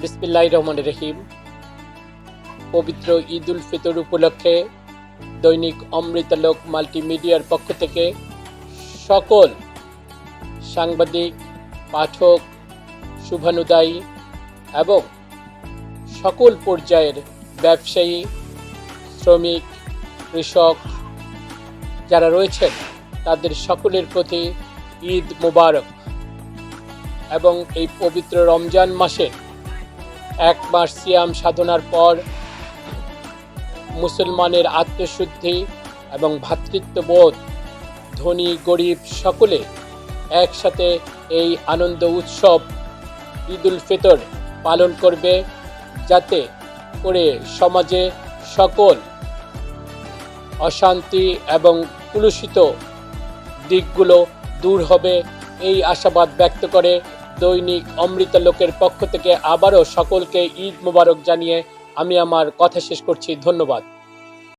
বিসমিল্লাহির রহমানির রহিম। পবিত্র ঈদ উল ফিতর উপলক্ষে দৈনিক অমৃতালোক মাল্টিমিডিয়ার পক্ষ থেকে সকল সাংবাদিক, পাঠক, শুভানুদায়ী এবং সকল পর্যায়ের ব্যবসায়ী, শ্রমিক, কৃষক যারা রয়েছেন তাদের সকলের প্রতি ঈদ মোবারক। এবং এই পবিত্র রমজান মাসে এক মাস সিয়াম সাধনার পর মুসলমানের আত্মশুদ্ধি এবং ভ্রাতৃত্ববোধ, ধনী গরিব সকলে একসাথে এই আনন্দ উৎসব ঈদ উল ফিতর পালন করবে, যাতে করে সমাজে সকল অশান্তি এবং কলুষিত দিকগুলো দূর হবে, এই আশাবাদ ব্যক্ত করে দৈনিক অমৃতালোকের পক্ষ থেকে আবারও সকলকে ঈদ মোবারক জানিয়ে আমি আমার কথা শেষ করছি। ধন্যবাদ।